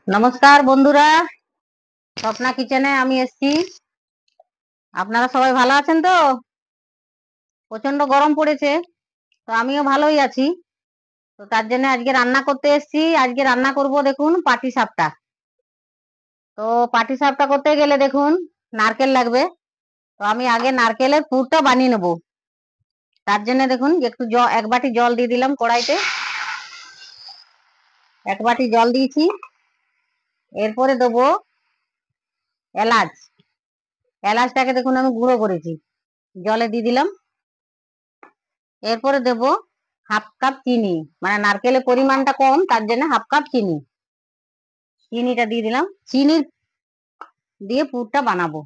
নমস্কার বন্ধুরা, স্বপ্না কিচেনে আমি এসেছি। আপনারা সবাই ভালো আছেন তো? প্রচন্ড গরম পড়েছে, তো আমিও ভালোই আছি। তো তার জন্য আজকে রান্না করতে এসেছি। আজকে রান্না করব, দেখুন, পাটি সাপটা। তো পাটি সাপটা করতে গেলে দেখুন নারকেল লাগবে। তো আমি আগে নারকেলের পুরটা বানিয়ে নেব। তার জন্য দেখুন একটু এক বাটি জল দিয়ে দিলাম কড়াইতে। এক বাটি জল দিয়েছি। এরপরে দেবো এলাচ। এলাচটাকে দেখুন আমি গুঁড়ো করেছি, জলে দিয়ে দিলাম। এরপরে দেব হাফ কাপ চিনি, মানে নারকেলের পরিমাণটা কম, তার জন্য হাফ কাপ চিনি। চিনিটা দিয়ে দিলাম। চিনি দিয়ে পুরটা বানাবো।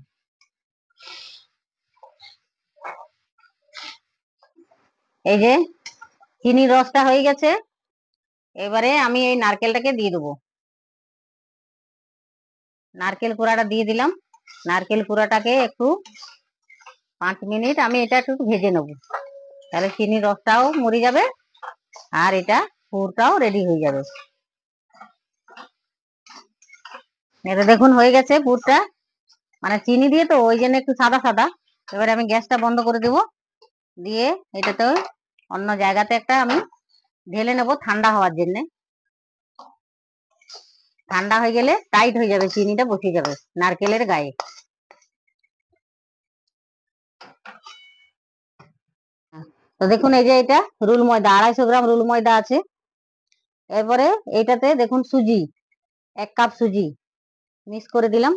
এই যে চিনির রসটা হয়ে গেছে। এবারে আমি এই নারকেলটাকে দিয়ে দেবো। নারকেল কুড়াটা দিয়ে দিলাম। নারকেল কুড়াটাকে একটু 5 মিনিট আমি এটা একটু ভেজে নেব, তাহলে চিনির রসটাও মরে যাবে আর এটা পুরটাও রেডি হয়ে যাবে। এটা দেখুন হয়ে গেছে পুরটা, মানে চিনি দিয়ে তো ওই জন্য একটু সাদা সাদা। এবারে আমি গ্যাসটা বন্ধ করে দেব, দিয়ে এটাতে অন্য জায়গাতে একটা আমি ঢেলে নেব ঠান্ডা হওয়ার জন্য। ঠান্ডা হয়ে গেলে টাইট হয়ে যাবে, চিনিটা বসে যাবে নারকেলের গায়ে। তো দেখুন এই যে এটা রুল ময়দা, 250 গ্রাম রুল ময়দা আছে। এরপরে এইটাতে দেখুন সুজি, 1 কাপ সুজি মিক্স করে দিলাম।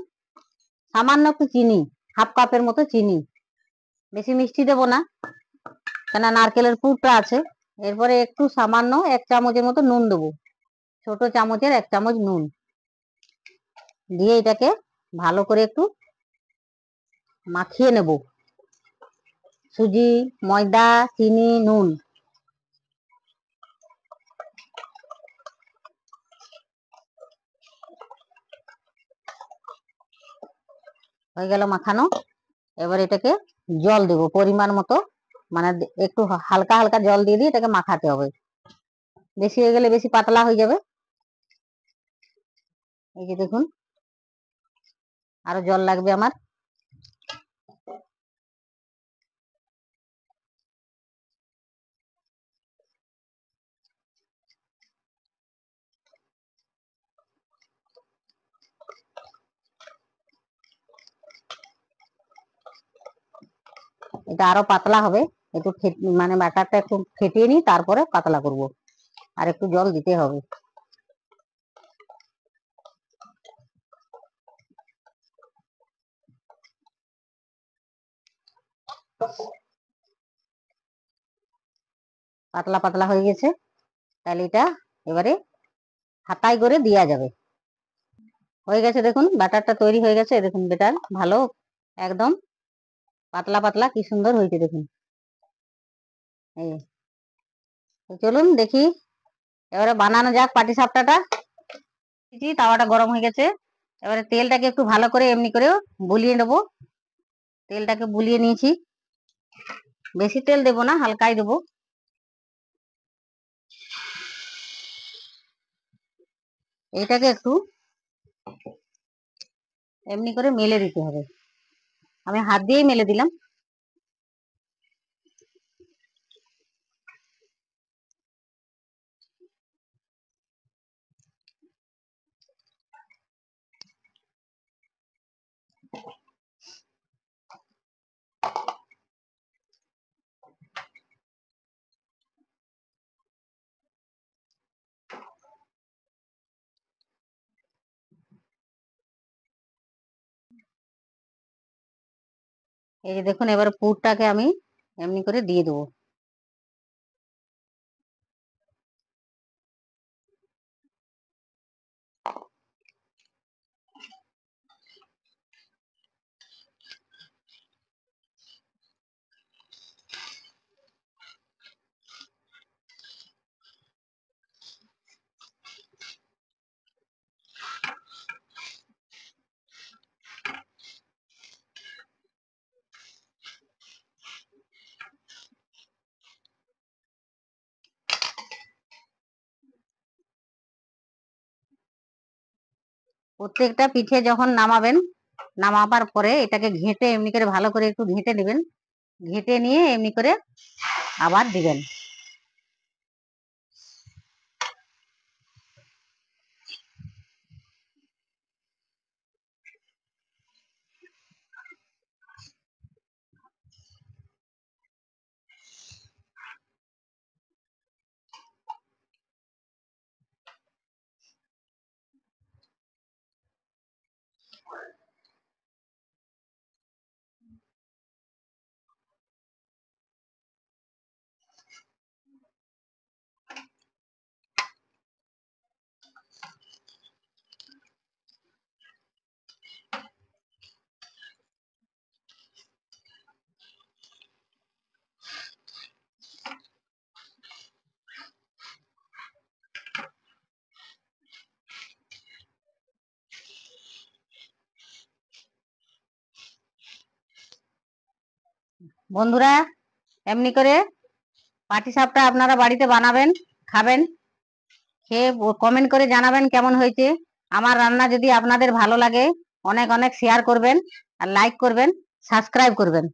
সামান্য একটু চিনি, হাফ কাপের মতো চিনি, বেশি মিষ্টি দেবো না, কেন নারকেলের পুরটা আছে। এরপরে একটু সামান্য 1 চামচের মতো নুন দেবো, ছোট চামচের 1 চামচ নুন দিয়ে এটাকে ভালো করে একটু মাখিয়ে নেব। সুজি, ময়দা, চিনি, নুন হয়ে গেল মাখানো। এবার এটাকে জল দেব পরিমাণ মতো, মানে একটু হালকা হালকা জল দিয়ে দিয়ে এটাকে মাখাতে হবে। বেশি হয়ে গেলে বেশি পাতলা হয়ে যাবে। এই যে দেখুন আরো জল লাগবে আমার। এটা আরো পাতলা হবে, একটু মানে ব্যাটারটা একটু ফেটিয়ে নিই, তারপরে পাতলা করব। আর একটু জল দিতে হবে। পাতলা পাতলা হয়ে গেছে, তাহলে এটা এবারে হাতায় করে দেওয়া যাবে। হয়ে গেছে, দেখুন ব্যাটারটা তৈরি হয়ে গেছে। দেখুন ব্যাটার ভালো একদম পাতলা পাতলা, কি সুন্দর হয়েছে দেখুন। এই তো চলুন দেখি এবারে বানানো যাক পাটি সাপটাটা। তাওয়াটা গরম হয়ে গেছে। এবারে তেলটাকে একটু ভালো করে এমনি করে বুলিয়ে নেবো। তেলটাকে বুলিয়ে নিয়েছি, বেশি তেল দেবো না, হালকাই দেবো। এইটাকে একটু এমনি করে মেলে দিতে হবে। আমি হাত দিয়েই মেলে দিলাম। এই যে দেখুন এবার পুরটাকে আমি এমনি করে দিয়ে দেবো। প্রত্যেকটা পিঠে যখন নামাবেন, নামাবার পরে এটাকে ঘেঁটে এমনি করে ভালো করে একটু ঘেঁটে নেবেন, ঘেঁটে নিয়ে এমনি করে আবার দিবেন। বন্ধুরা, এমনি করে পাটিসাপটা আপনারা বাড়িতে বানাবেন, খাবেন, খেয়ে কমেন্ট করে জানাবেন কেমন হয়েছে। আমার রান্না যদি আপনাদের ভালো লাগে অনেক অনেক শেয়ার করবেন, আর লাইক করবেন, সাবস্ক্রাইব করবেন।